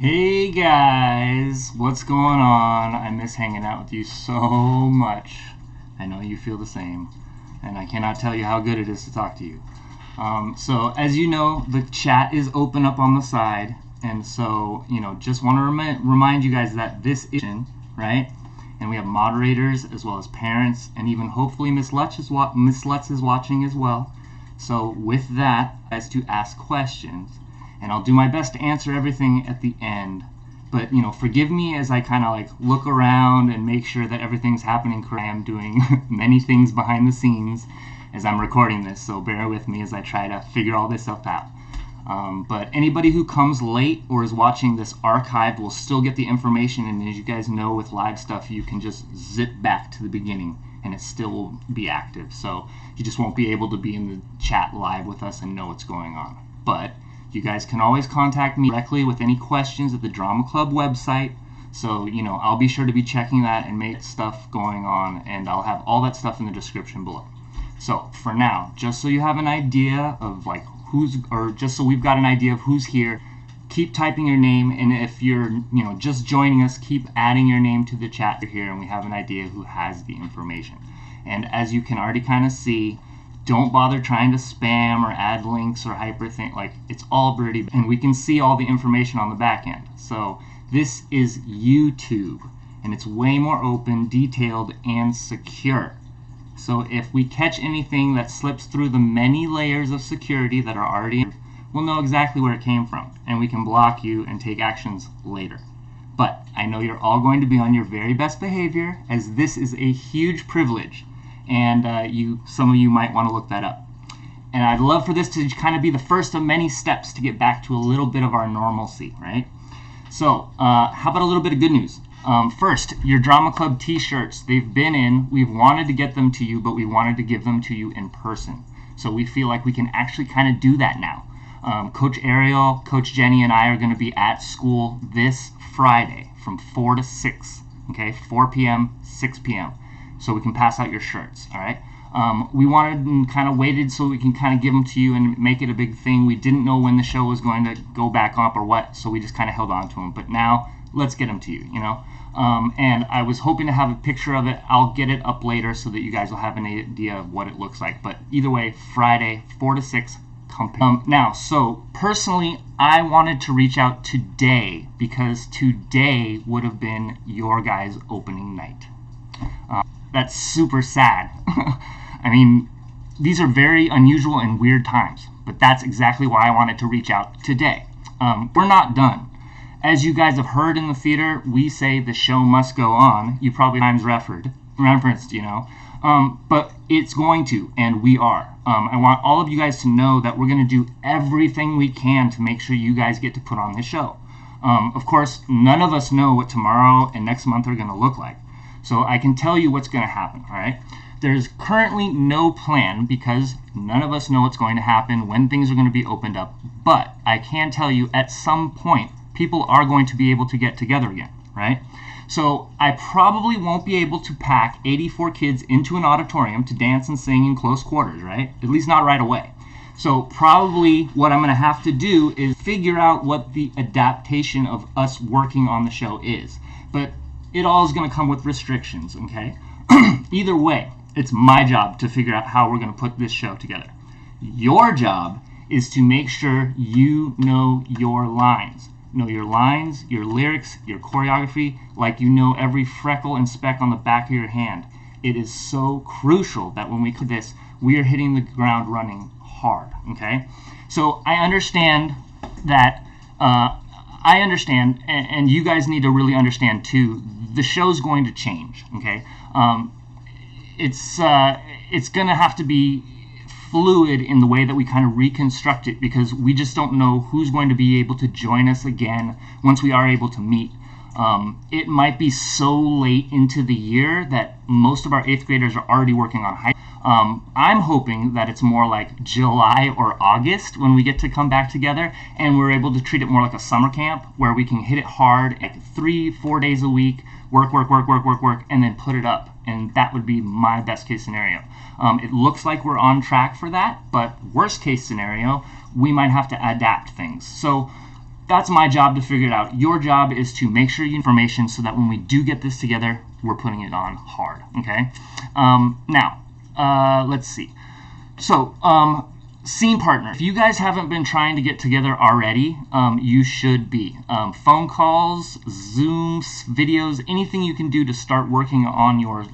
Hey guys, what's going on? I miss hanging out with you so much. I know you feel the same, and I cannot tell you how good it is to talk to you. So, as you know, the chat is open up on the side, and so, just want to remind you guys that this is, right? And we have moderators as well as parents, and even hopefully Miss Lutz is watching as well. So, with that, as to ask questions, and I'll do my best to answer everything at the end. But forgive me as I kind of like look around and make sure that everything's happening correctly. I am doing many things behind the scenes as I'm recording this, so bear with me as I try to figure all this stuff out. But anybody who comes late or is watching this archived will still get the information, and as you guys know with live stuff, you can just zip back to the beginning and it still will be active. So you just won't be able to be in the chat live with us and know what's going on. But you guys can always contact me directly with any questions at the Drama Club website. So, I'll be sure to be checking that and make stuff going on, and I'll have all that stuff in the description below. So, for now, just so you have an idea of just so we've got an idea of who's here, keep typing your name, and if you're, just joining us, keep adding your name to the chat here, and we have an idea who has the information. And as you can already kind of see, don't bother trying to spam or add links or hyperthink. It's all pretty, and we can see all the information on the back end. So this is YouTube, and it's way more open, detailed, and secure. So if we catch anything that slips through the many layers of security that are already in, we'll know exactly where it came from, and we can block you and take actions later. But I know you're all going to be on your very best behavior, as this is a huge privilege. And some of you might want to look that up. And I'd love for this to kind of be the first of many steps to get back to a little bit of our normalcy, right? So how about a little bit of good news? First, your Drama Club t-shirts, they've been in. We've wanted to get them to you, but we wanted to give them to you in person. So we feel like we can actually kind of do that now. Coach Ariel, Coach Jenny, and I are going to be at school this Friday from 4 to 6, okay? 4 p.m., 6 p.m. So we can pass out your shirts, all right? We wanted and kind of waited so we can kind of give them to you and make it a big thing. We didn't know when the show was going to go back up or what, so we just kind of held on to them. But now, let's get them to you, And I was hoping to have a picture of it. I'll get it up later so that you guys will have an idea of what it looks like. But either way, Friday, 4 to 6, come. Now, so personally, I wanted to reach out today because today would have been your guys' opening night. That's super sad. I mean, these are very unusual and weird times, but that's exactly why I wanted to reach out today. We're not done. As you guys have heard in the theater, we say the show must go on. You probably times referenced, but it's going to, and we are. I want all of you guys to know that we're going to do everything we can to make sure you guys get to put on this show. Of course, none of us know what tomorrow and next month are going to look like. So I can tell you what's going to happen, all right? There's currently no plan because none of us know what's going to happen, when things are going to be opened up. But I can tell you at some point, people are going to be able to get together again, right? So I probably won't be able to pack 84 kids into an auditorium to dance and sing in close quarters, right? At least not right away. So probably what I'm going to have to do is figure out what the adaptation of us working on the show is. But it all is going to come with restrictions, okay? Either way, it's my job to figure out how we're going to put this show together. Your job is to make sure you know your lines. Know your lines, your lyrics, your choreography, like you know every freckle and speck on the back of your hand. It is so crucial that when we do this, we are hitting the ground running hard, okay? So I understand that, and you guys need to really understand too, the show's going to change, okay? It's going to have to be fluid in the way that we kind of reconstruct it because we just don't know who's going to be able to join us again once we are able to meet. It might be so late into the year that most of our 8th graders are already working on high. I'm hoping that it's more like July or August when we get to come back together and we're able to treat it more like a summer camp where we can hit it hard like 3-4 days a week, work, and then put it up. And that would be my best case scenario. It looks like we're on track for that, but worst case scenario, we might have to adapt things. So that's my job to figure it out. Your job is to make sure you information so that when we do get this together, we're putting it on hard, okay? Now, let's see. So, scene partner. If you guys haven't been trying to get together already, you should be. Phone calls, Zooms, videos, anything you can do to start working on your,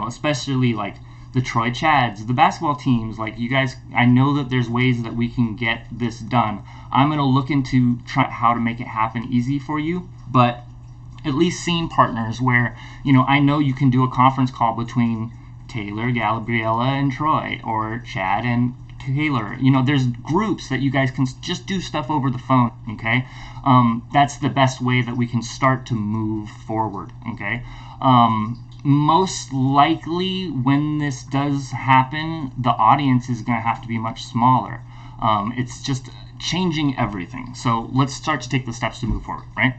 especially like the Troy Chads, the basketball teams, like you guys, I know that there's ways that we can get this done. I'm going to look into how to make it happen easy for you, but at least scene partners where, I know you can do a conference call between Taylor, Gabriella, and Troy, or Chad and Taylor. There's groups that you guys can just do stuff over the phone, okay? That's the best way that we can start to move forward, okay? Most likely when this does happen, the audience is going to have to be much smaller. It's just changing everything. So let's start to take the steps to move forward, right?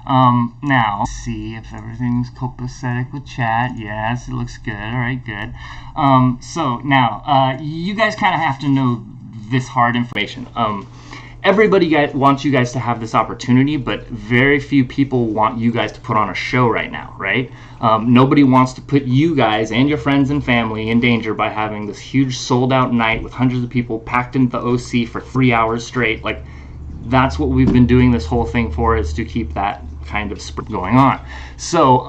Now, let's see if everything's copacetic with chat. Yes, it looks good. All right, good. So now, you guys kind of have to know this hard information. Everybody wants you guys to have this opportunity, but very few people want you guys to put on a show right now, right? Nobody wants to put you guys and your friends and family in danger by having this huge sold-out night with hundreds of people packed into the OC for 3 hours straight. Like, that's what we've been doing this whole thing for, is to keep that kind of going on. So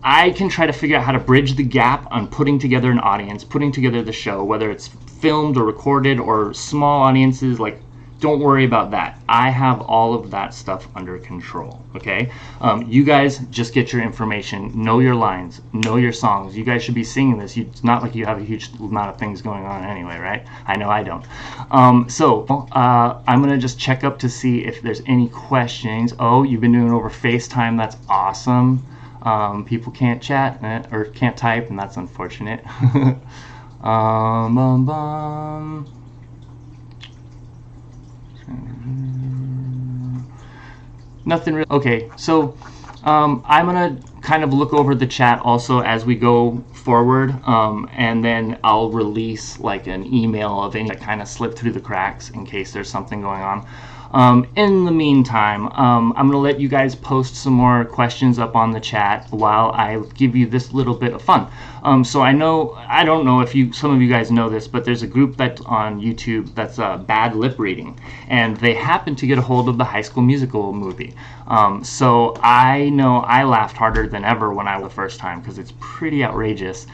I can try to figure out how to bridge the gap on putting together an audience, putting together the show, whether it's filmed or recorded or small audiences. Like, don't worry about that. I have all of that stuff under control, okay? You guys just get your information, know your lines, know your songs. You guys should be singing this. It's not like you have a huge amount of things going on anyway, right? I know I don't. I'm going to just check up to see if there's any questions. Oh, you've been doing it over FaceTime. That's awesome. People can't chat or can't type, and that's unfortunate. Nothing really. Okay, so I'm gonna kind of look over the chat also as we go forward, and then I'll release like an email of any that kind of slipped through the cracks in case there's something going on. In the meantime, I'm going to let you guys post some more questions up on the chat while I give you this little bit of fun. So I don't know if some of you guys know this, but there's a group that's on YouTube that's Bad Lip Reading, and they happen to get a hold of the High School Musical movie. So I know I laughed harder than ever when I was the first time, because it's pretty outrageous.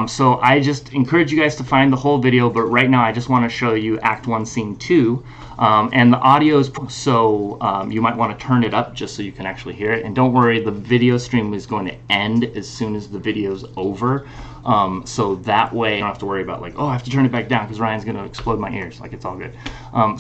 So I just encourage you guys to find the whole video, but right now I just want to show you Act 1, Scene 2. And the audio is, so you might want to turn it up just so you can actually hear it. And don't worry, the video stream is going to end as soon as the video's over. So that way you don't have to worry about like, oh, I have to turn it back down because Ryan's going to explode my ears. Like, it's all good.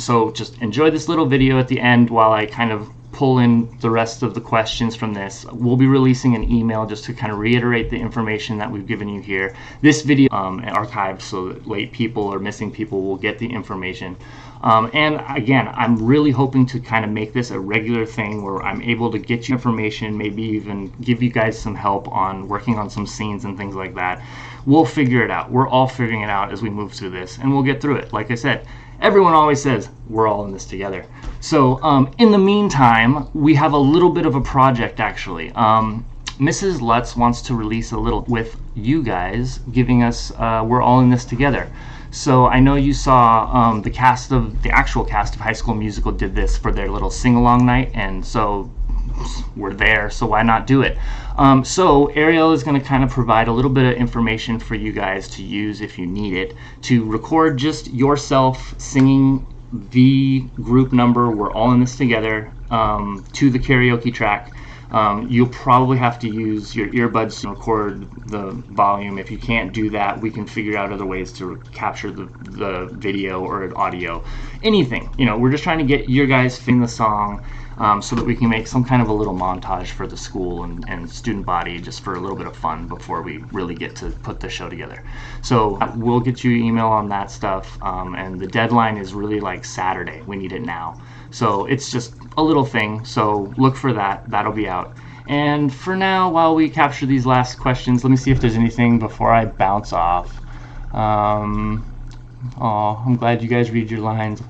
So just enjoy this little video at the end while I kind of pull in the rest of the questions from this. We'll be releasing an email just to kind of reiterate the information that we've given you here. This video archived so that late people or missing people will get the information. And again, I'm really hoping to kind of make this a regular thing where I'm able to get you information, maybe even give you guys some help on working on some scenes and things like that. We'll figure it out. We're all figuring it out as we move through this, and we'll get through it. Like I said, everyone always says we're all in this together. So in the meantime, we have a little bit of a project actually. Mrs. Lutz wants to release a little with you guys, giving us we're all in this together. So I know you saw the actual cast of High School Musical did this for their little sing-along night, and so we're there, so why not do it? So Ariel is going to kind of provide a little bit of information for you guys to use if you need it, to record just yourself singing the group number, we're all in this together, to the karaoke track. You'll probably have to use your earbuds to record the volume. If you can't do that, we can figure out other ways to capture the video or audio. Anything. We're just trying to get your guys in the song so that we can make some kind of a little montage for the school and student body, just for a little bit of fun before we really get to put the show together. So we'll get you email on that stuff, and the deadline is really like Saturday. We need it now. So it's just a little thing, so look for that. That'll be out. And for now, while we capture these last questions, let me see if there's anything before I bounce off. Oh, I'm glad you guys read your lines.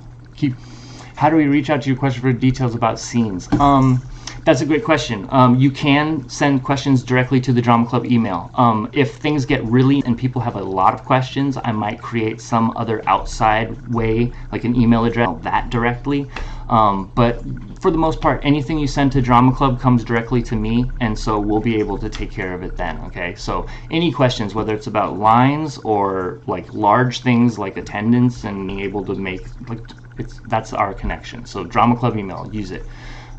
How do we reach out to your question for details about scenes? That's a great question. You can send questions directly to the Drama Club email. If things get really and people have a lot of questions, I might create some other outside way, like an email address, that directly. But for the most part, anything you send to Drama Club comes directly to me, and so we'll be able to take care of it then, okay? So any questions, whether it's about lines or like large things like attendance and being able to make, like, that's our connection. So Drama Club email, use it.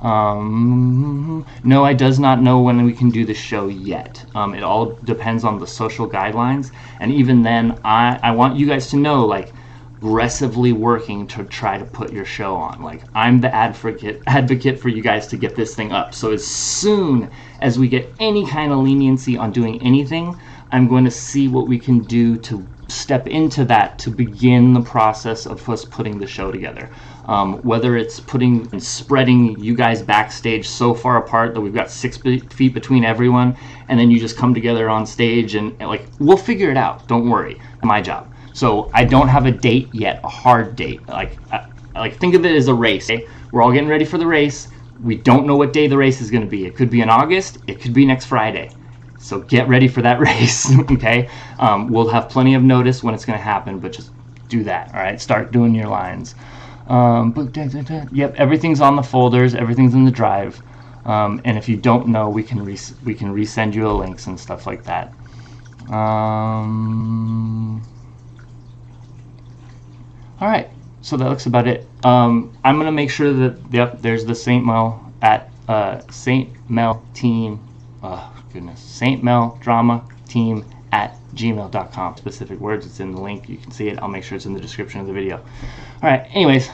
No, I does not know when we can do the show yet. It all depends on the social guidelines, and even then, I want you guys to know, like, aggressively working to try to put your show on. Like, I'm the advocate for you guys to get this thing up. So as soon as we get any kind of leniency on doing anything, I'm going to see what we can do to step into that to begin the process of us putting the show together. Whether it's putting and spreading you guys backstage so far apart that we've got 6 feet between everyone, and then you just come together on stage, and like, we'll figure it out. Don't worry, my job. So I don't have a date yet, a hard date. Like think of it as a race. Okay? We're all getting ready for the race. We don't know what day the race is going to be. It could be in August. It could be next Friday. So get ready for that race, okay? We'll have plenty of notice when it's going to happen, but just do that, all right? Start doing your lines. Yep, everything's on the folders. Everything's in the drive. And if you don't know, we can resend you links and stuff like that. All right, so that looks about it. I'm going to make sure that, yep, there's the St. Mel at St. Mel Team. Oh, goodness. St. Mel Drama Team at gmail.com. Specific words, it's in the link. You can see it. I'll make sure it's in the description of the video. All right, anyways,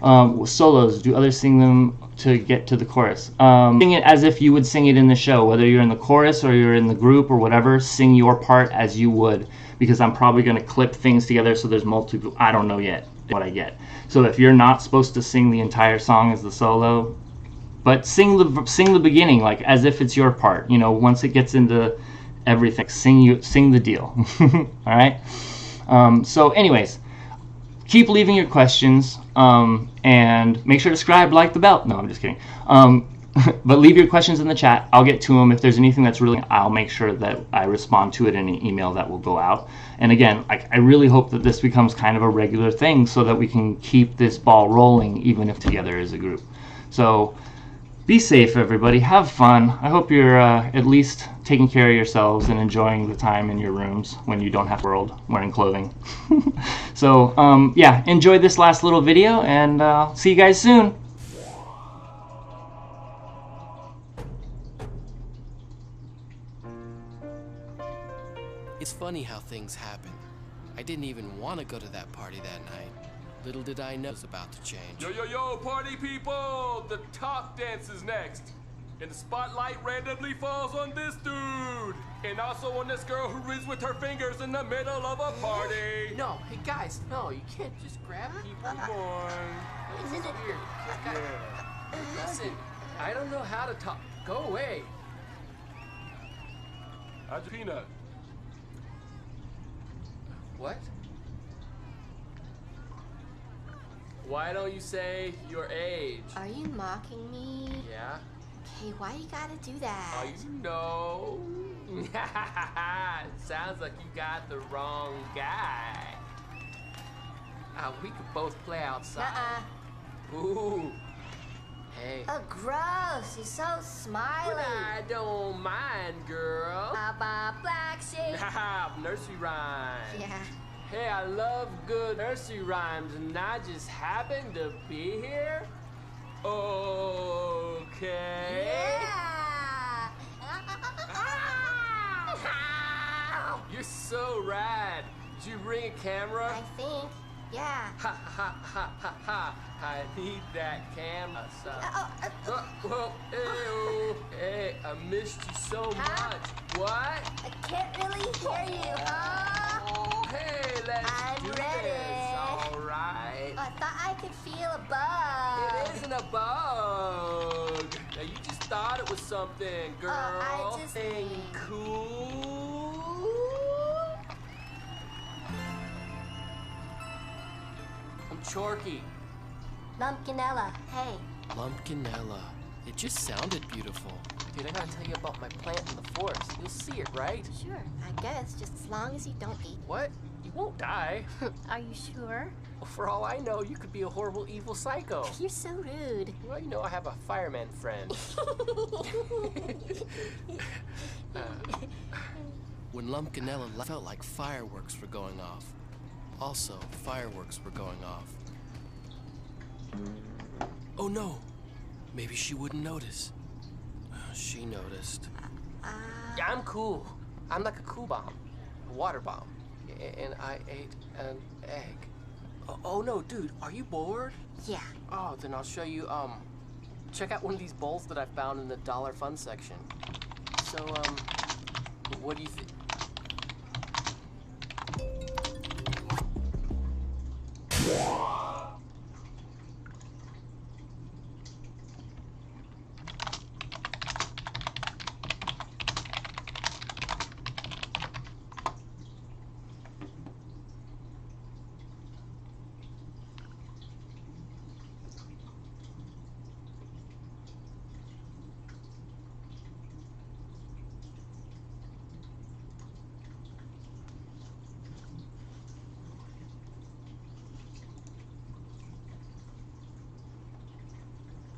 solos. Do others sing them to get to the chorus? Sing it as if you would sing it in the show. Whether you're in the chorus or you're in the group or whatever, sing your part as you would, because I'm probably going to clip things together so there's multiple. I don't know yet what I get. So if you're not supposed to sing the entire song as the solo, but sing the beginning like as if it's your part. You know, once it gets into everything, sing the deal. All right. So anyways, keep leaving your questions, and make sure to subscribe, like the bell. No, I'm just kidding. But leave your questions in the chat. I'll get to them. If there's anything that's really, I'll make sure that I respond to it in an email that will go out. And again, I really hope that this becomes kind of a regular thing so that we can keep this ball rolling even if together as a group. So be safe, everybody. Have fun. I hope you're at least taking care of yourselves and enjoying the time in your rooms when you don't have world wearing clothing. So yeah, enjoy this last little video, and see you guys soon. It's funny how things happen. I didn't even want to go to that party that night. Little did I know it was about to change. Yo, yo, yo, party people! The top dance is next. And the spotlight randomly falls on this dude. And also on this girl who reads with her fingers in the middle of a party. No, hey guys, no, you can't just grab people. Come on. This is weird. Listen, I don't know how to talk. Go away. How's your peanut? What? Why don't you say your age? Are you mocking me? Yeah? Okay, why you gotta do that? Oh, you know. Sounds like you got the wrong guy. We could both play outside. Uh-uh. Ooh. Hey. Oh, gross. You're so smiley. But I don't mind, girl. Black sheep. Haha, nursery rhyme. Yeah. Hey, I love good nursery rhymes, and I just happen to be here. Okay. Yeah. You're so rad. Did you bring a camera? I think. Yeah. Ha ha ha ha ha. I need that camera. Whoa, hey, hey, I missed you so much. What? I can't really hear you, huh? Oh, hey, let's I'm do ready. this. All right. I thought I could feel a bug. It isn't a bug. Now you just thought it was something, girl. I just Something mean- cool. I'm Chorky. Lumpkinella, hey. Lumpkinella. It just sounded beautiful. Dude, I gotta tell you about my plant in the forest. You'll see it, right? Sure, I guess, just as long as you don't eat. What? You won't die. Are you sure? Well, for all I know, you could be a horrible, evil psycho. You're so rude. Well, you know, I have a fireman friend. When Lumpkinella left, felt like fireworks were going off. Also, fireworks were going off. Oh no! Maybe she wouldn't notice. She noticed. Yeah, I'm cool. I'm like a cool bomb. A water bomb. And I ate an egg. Oh no, dude, are you bored? Yeah. Oh, then I'll show you, check out one of these bowls that I found in the dollar fund section. So, what do you think?